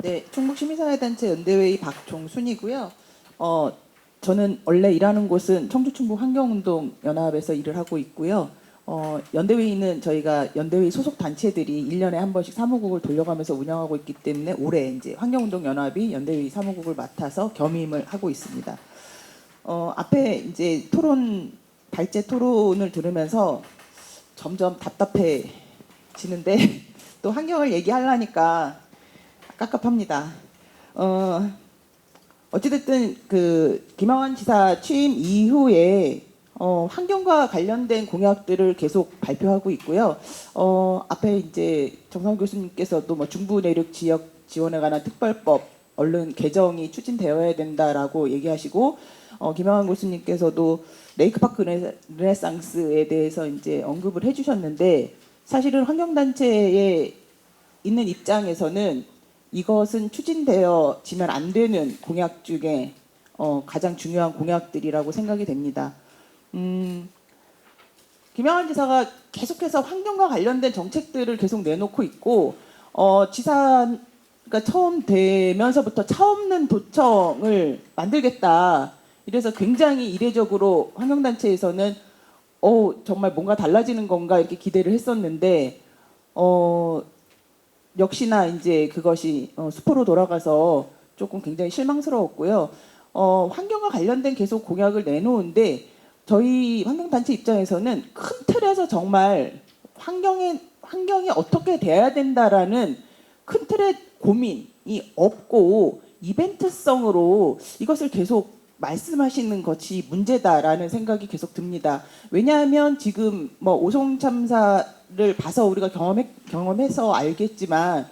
네, 충북시민사회단체 연대회의 박종순이고요. 저는 원래 일하는 곳은 청주충북 환경운동연합에서 일을 하고 있고요. 연대회의는 저희가 연대회의 소속 단체들이 1년에 한 번씩 사무국을 돌려가면서 운영하고 있기 때문에 올해 이제 환경운동연합이 연대회의 사무국을 맡아서 겸임을 하고 있습니다. 앞에 이제 발제 토론을 들으면서 점점 답답해지는데 또 환경을 얘기하려니까 깝깝합니다. 어찌됐든 그 김영환 지사 취임 이후에 환경과 관련된 공약들을 계속 발표하고 있고요. 앞에 이제 정상 교수님께서도 뭐 중부 내륙 지역 지원에 관한 특별법 얼른 개정이 추진되어야 된다라고 얘기하시고, 김영환 교수님께서도 레이크파크 르네상스에 대해서 이제 언급을 해주셨는데, 사실은 환경단체에 있는 입장에서는 이것은 추진되어지면 안 되는 공약 중에 가장 중요한 공약들이라고 생각이 됩니다. 김영환 지사가 계속해서 환경과 관련된 정책들을 계속 내놓고 있고, 지사가 처음 되면서부터 차 없는 도청을 만들겠다. 이래서 굉장히 이례적으로 환경단체에서는 정말 뭔가 달라지는 건가 이렇게 기대를 했었는데, 역시나 이제 그것이 수포로 돌아가서 조금 굉장히 실망스러웠고요. 환경과 관련된 계속 공약을 내놓은데, 저희 환경단체 입장에서는 큰 틀에서 정말 환경이 어떻게 돼야 된다라는 큰 틀의 고민이 없고 이벤트성으로 이것을 계속 말씀하시는 것이 문제다라는 생각이 계속 듭니다. 왜냐하면 지금 뭐 오송 참사를 봐서 우리가 경험해서 알겠지만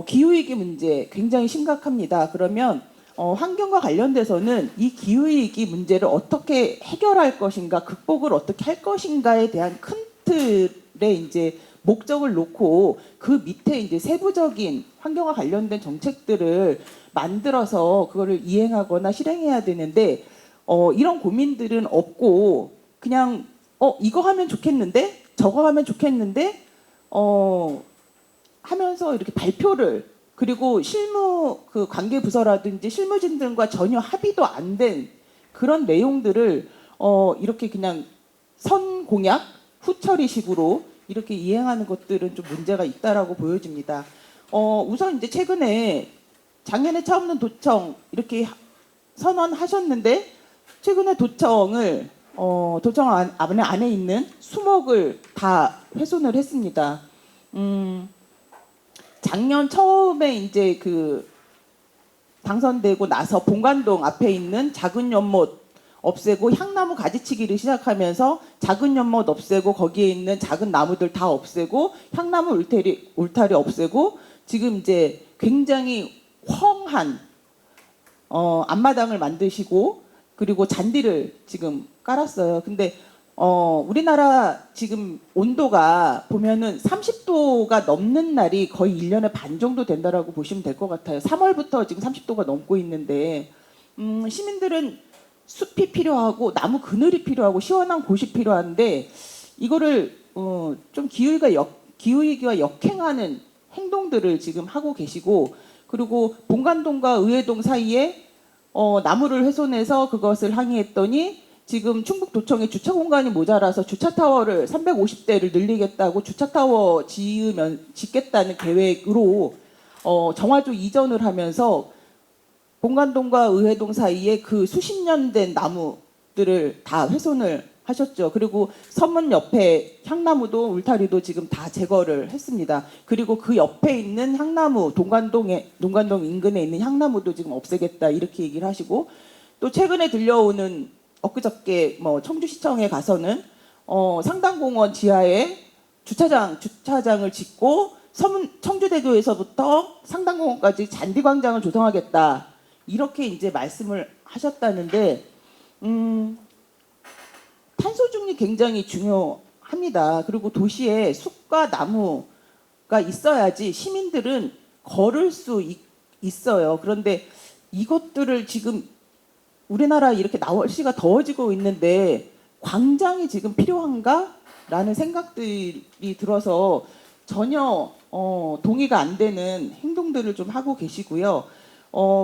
기후위기 문제 굉장히 심각합니다. 그러면 환경과 관련돼서는 이 기후위기 문제를 어떻게 해결할 것인가, 극복을 어떻게 할 것인가에 대한 큰 틀의 이제 목적을 놓고 그 밑에 이제 세부적인 환경과 관련된 정책들을 만들어서 그거를 이행하거나 실행해야 되는데, 이런 고민들은 없고 그냥 이거 하면 좋겠는데 저거 하면 좋겠는데 하면서 이렇게 발표를, 그리고 실무 그 관계 부서라든지 실무진들과 전혀 합의도 안 된 그런 내용들을 이렇게 그냥 선 공약 후처리식으로 이렇게 이행하는 것들은 좀 문제가 있다라고 보여집니다. 우선 이제 최근에 작년에 차 없는 도청 이렇게 선언하셨는데, 최근에 도청 안에 있는 수목을 다 훼손을 했습니다. 작년 처음에 이제 그 당선되고 나서 본관동 앞에 있는 작은 연못 없애고 향나무 가지치기를 시작하면서 작은 연못 없애고 거기에 있는 작은 나무들 다 없애고 향나무 울타리 없애고 지금 이제 굉장히 험한 앞마당을 만드시고, 그리고 잔디를 지금 깔았어요. 근데 우리나라 지금 온도가 보면은 30도가 넘는 날이 거의 1년에 반 정도 된다라고 보시면 될 것 같아요. 3월부터 지금 30도가 넘고 있는데, 시민들은 숲이 필요하고 나무 그늘이 필요하고 시원한 곳이 필요한데, 이거를 좀 기후위기와 역행하는 행동들을 지금 하고 계시고, 그리고 본관동과 의회동 사이에 나무를 훼손해서 그것을 항의했더니 지금 충북도청에 주차 공간이 모자라서 주차타워를 350대를 늘리겠다고 주차타워 짓겠다는 계획으로 정화조 이전을 하면서 본관동과 의회동 사이에 그 수십 년 된 나무들을 다 훼손을 하셨죠. 그리고 서문 옆에 향나무도 울타리도 지금 다 제거를 했습니다. 그리고 그 옆에 있는 향나무, 동관동 인근에 있는 향나무도 지금 없애겠다 이렇게 얘기를 하시고, 또 최근에 들려오는 엊그저께 뭐 청주시청에 가서는 상당공원 지하에 주차장을 짓고 청주대교에서부터 상당공원까지 잔디광장을 조성하겠다 이렇게 이제 말씀을 하셨다는데, 탄소 중립 굉장히 중요합니다. 그리고 도시에 숲과 나무가 있어야지 시민들은 걸을 수 있어요. 그런데 이것들을 지금 우리나라 이렇게 날씨가 더워지고 있는데 광장이 지금 필요한가? 라는 생각들이 들어서 전혀 동의가 안 되는 행동들을 좀 하고 계시고요.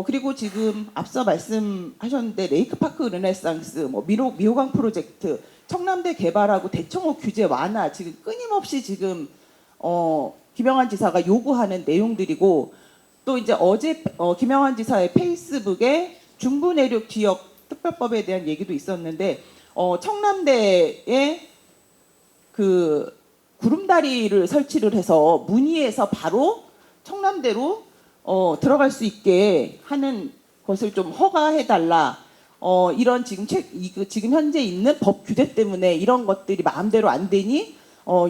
그리고 지금 앞서 말씀하셨는데 레이크파크 르네상스, 뭐 미호강 프로젝트, 청남대 개발하고 대청호 규제 완화 지금 끊임없이 지금 김영환 지사가 요구하는 내용들이고 또 이제 어제 김영환 지사의 페이스북에 중부내륙 지역 특별법에 대한 얘기도 있었는데 청남대에 그 구름다리를 설치를 해서 문의해서 바로 청남대로 들어갈 수 있게 하는 것을 좀 허가해달라. 이런 지금 현재 있는 법 규제 때문에 이런 것들이 마음대로 안 되니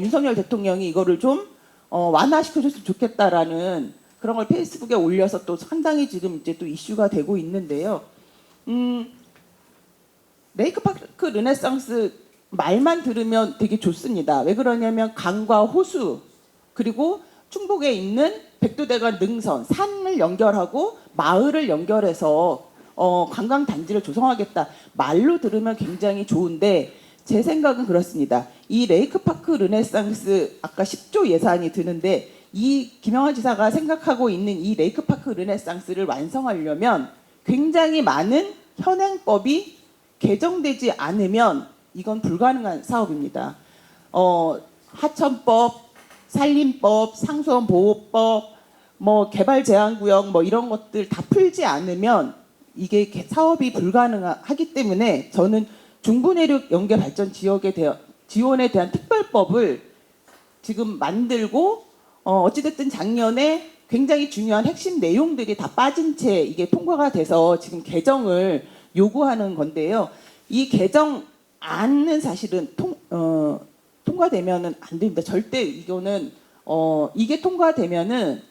윤석열 대통령이 이거를 좀 완화시켜줬으면 좋겠다라는 그런 걸 페이스북에 올려서 또 상당히 지금 이제 또 이슈가 되고 있는데요. 레이크파크 르네상스 말만 들으면 되게 좋습니다. 왜 그러냐면 강과 호수 그리고 충북에 있는 백두대간 능선 산을 연결하고 마을을 연결해서 관광 단지를 조성하겠다. 말로 들으면 굉장히 좋은데 제 생각은 그렇습니다. 이 레이크파크 르네상스 아까 10조 예산이 드는데 이 김영환 지사가 생각하고 있는 이 레이크파크 르네상스를 완성하려면 굉장히 많은 현행법이 개정되지 않으면 이건 불가능한 사업입니다. 하천법, 산림법, 상수원보호법, 뭐 개발제한구역 뭐 이런 것들 다 풀지 않으면 이게 사업이 불가능하기 때문에 저는 중부내륙 연계발전 지원에 대한 특별법을 지금 만들고 어찌됐든 작년에 굉장히 중요한 핵심 내용들이 다 빠진 채 이게 통과가 돼서 지금 개정을 요구하는 건데요. 이 개정안은 사실은 통과되면은 안 됩니다. 절대 이거는 이게 통과되면은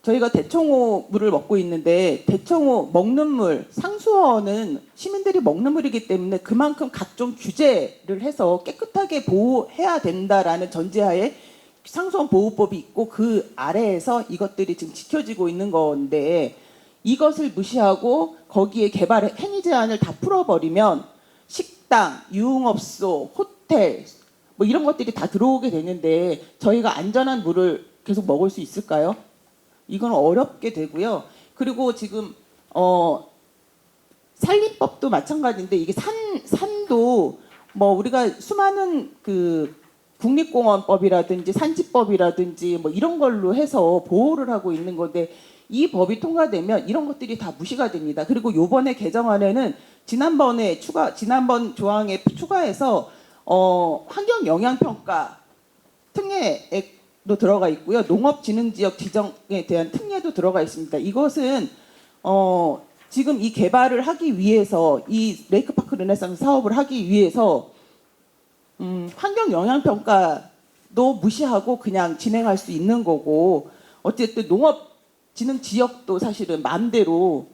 저희가 대청호 물을 먹고 있는데 대청호 먹는 물 상수원은 시민들이 먹는 물이기 때문에 그만큼 각종 규제를 해서 깨끗하게 보호해야 된다라는 전제하에 상수원 보호법이 있고 그 아래에서 이것들이 지금 지켜지고 있는 건데 이것을 무시하고 거기에 개발 행위 제한을 다 풀어버리면 식당, 유흥업소, 호텔 뭐 이런 것들이 다 들어오게 되는데 저희가 안전한 물을 계속 먹을 수 있을까요? 이건 어렵게 되고요. 그리고 지금 산림법도 마찬가지인데 이게 산도 뭐 우리가 수많은 그 국립공원법이라든지 산지법이라든지 뭐 이런 걸로 해서 보호를 하고 있는 건데 이 법이 통과되면 이런 것들이 다 무시가 됩니다. 그리고 요번에 개정안에는 지난번 조항에 추가해서 환경 영향 평가 특례도 들어가 있고요. 농업진흥지역 지정에 대한 특례도 들어가 있습니다. 이것은 지금 이 개발을 하기 위해서 이 레이크파크 르네상스 사업을 하기 위해서 환경 영향 평가도 무시하고 그냥 진행할 수 있는 거고 어쨌든 농업 진흥 지역도 사실은 마음대로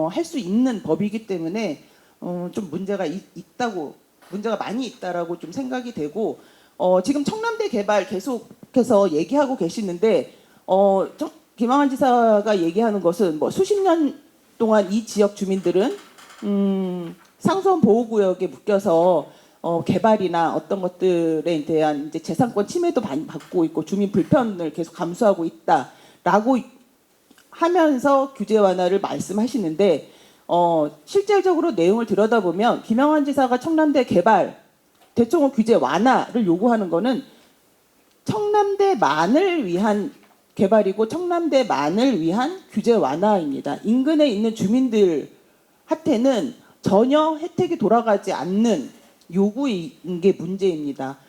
할 수 있는 법이기 때문에 좀 문제가 많이 있다라고 좀 생각이 되고 지금 청남대 개발 계속해서 얘기하고 계시는데 김영환 지사가 얘기하는 것은 뭐 수십 년 동안 이 지역 주민들은 상수원 보호구역에 묶여서 개발이나 어떤 것들에 대한 이제 재산권 침해도 많이 받고 있고 주민 불편을 계속 감수하고 있다라고 하면서 규제 완화를 말씀하시는데 실질적으로 내용을 들여다보면 김영환 지사가 청남대 개발 대청호 규제 완화를 요구하는 거는 청남대만을 위한 개발이고 청남대만을 위한 규제 완화입니다. 인근에 있는 주민들한테는 전혀 혜택이 돌아가지 않는 요구인 게 문제입니다.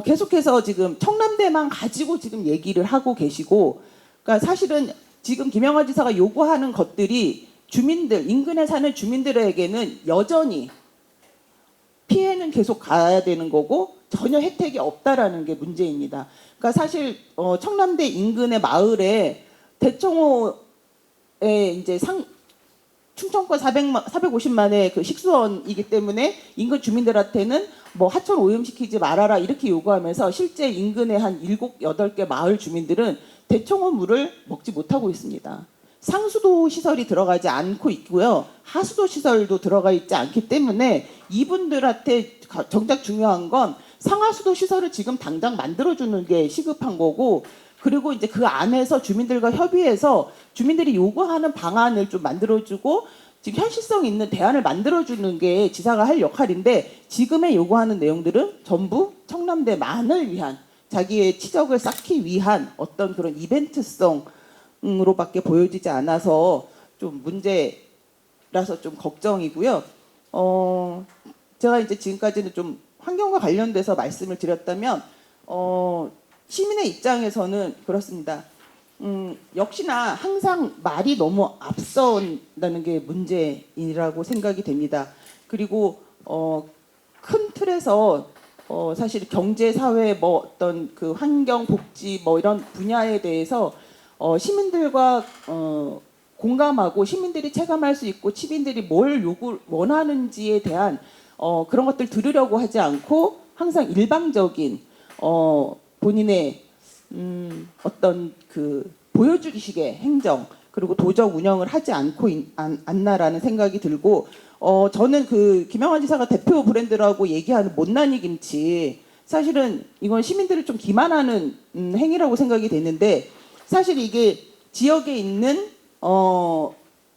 계속해서 지금 청남대만 가지고 지금 얘기를 하고 계시고 그러니까 사실은 지금 김영환 지사가 요구하는 것들이 인근에 사는 주민들에게는 여전히 피해는 계속 가야 되는 거고 전혀 혜택이 없다라는 게 문제입니다. 그러니까 사실 청남대 인근의 마을에 대청호에 이제 충청권 450만의 그 식수원이기 때문에 인근 주민들한테는 뭐 하천 오염시키지 말아라 이렇게 요구하면서 실제 인근의 한 7, 8개 마을 주민들은 대청호 물을 먹지 못하고 있습니다. 상수도 시설이 들어가지 않고 있고요. 하수도 시설도 들어가 있지 않기 때문에 이분들한테 정작 중요한 건 상하수도 시설을 지금 당장 만들어주는 게 시급한 거고, 그리고 이제 그 안에서 주민들과 협의해서 주민들이 요구하는 방안을 좀 만들어주고 지금 현실성 있는 대안을 만들어주는 게 지사가 할 역할인데, 지금의 요구하는 내용들은 전부 청남대만을 위한, 자기의 치적을 쌓기 위한 어떤 그런 이벤트성으로밖에 보여지지 않아서 좀 문제라서 좀 걱정이고요. 제가 이제 지금까지는 좀 환경과 관련돼서 말씀을 드렸다면, 시민의 입장에서는 그렇습니다. 역시나 항상 말이 너무 앞선다는 게 문제이라고 생각이 됩니다. 그리고 큰 틀에서 사실 경제, 사회, 뭐 어떤 그 환경, 복지 뭐 이런 분야에 대해서 시민들과 공감하고 시민들이 체감할 수 있고 시민들이 뭘 원하는지에 대한 그런 것들 들으려고 하지 않고 항상 일방적인 본인의 어떤 그 보여주기식의 행정, 그리고 도적 운영을 하지 않고 않나라는 생각이 들고, 저는 그 김영환 지사가 대표 브랜드라고 얘기하는 못난이 김치, 사실은 이건 시민들을 좀 기만하는 행위라고 생각이 되는데, 사실 이게 지역에 있는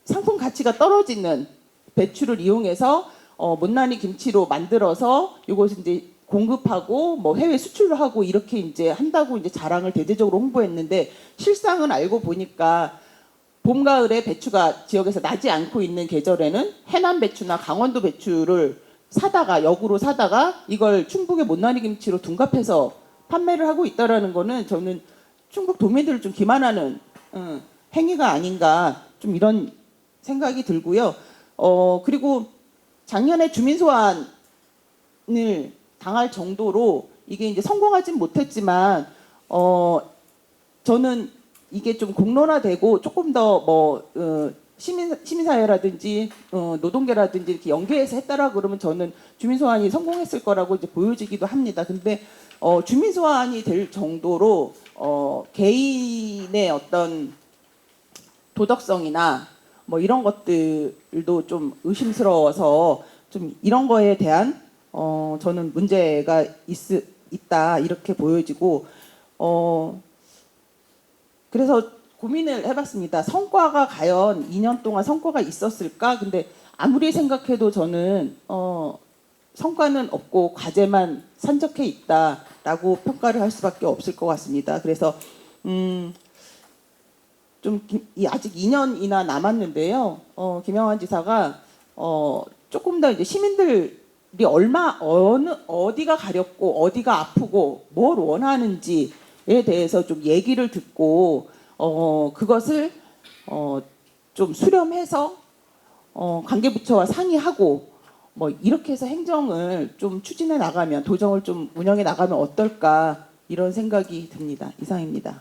상품 가치가 떨어지는 배추를 이용해서 못난이 김치로 만들어서 이것을 이제 공급하고 뭐 해외 수출을 하고 이렇게 이제 한다고 이제 자랑을 대대적으로 홍보했는데, 실상은 알고 보니까 봄 가을에 배추가 지역에서 나지 않고 있는 계절에는 해남 배추나 강원도 배추를 사다가 역으로 사다가 이걸 충북의 못난이 김치로 둔갑해서 판매를 하고 있다라는 거는 저는 충북 도민들을 좀 기만하는 행위가 아닌가, 좀 이런 생각이 들고요. 그리고 작년에 주민 소환을 당할 정도로 이게 이제 성공하진 못했지만, 저는 이게 좀 공론화되고 조금 더 뭐 시민사회라든지 노동계라든지 이렇게 연계해서 했다라 그러면 저는 주민 소환이 성공했을 거라고 이제 보여지기도 합니다. 근데 주민 소환이 될 정도로 개인의 어떤 도덕성이나 뭐 이런 것들도 좀 의심스러워서 좀 이런 거에 대한 저는 문제가 있다 이렇게 보여지고, 그래서 고민을 해봤습니다. 성과가 과연 2년 동안 성과가 있었을까? 근데 아무리 생각해도 저는 성과는 없고 과제만 산적해 있다라고 평가를 할 수밖에 없을 것 같습니다. 그래서 아직 2년이나 남았는데요. 김영환 지사가 조금 더 이제 시민들이 어디가 가렵고 어디가 아프고 뭘 원하는지에 대해서 좀 얘기를 듣고 그것을 좀 수렴해서 관계부처와 상의하고 뭐 이렇게 해서 행정을 좀 추진해 나가면, 도정을 좀 운영해 나가면 어떨까, 이런 생각이 듭니다. 이상입니다.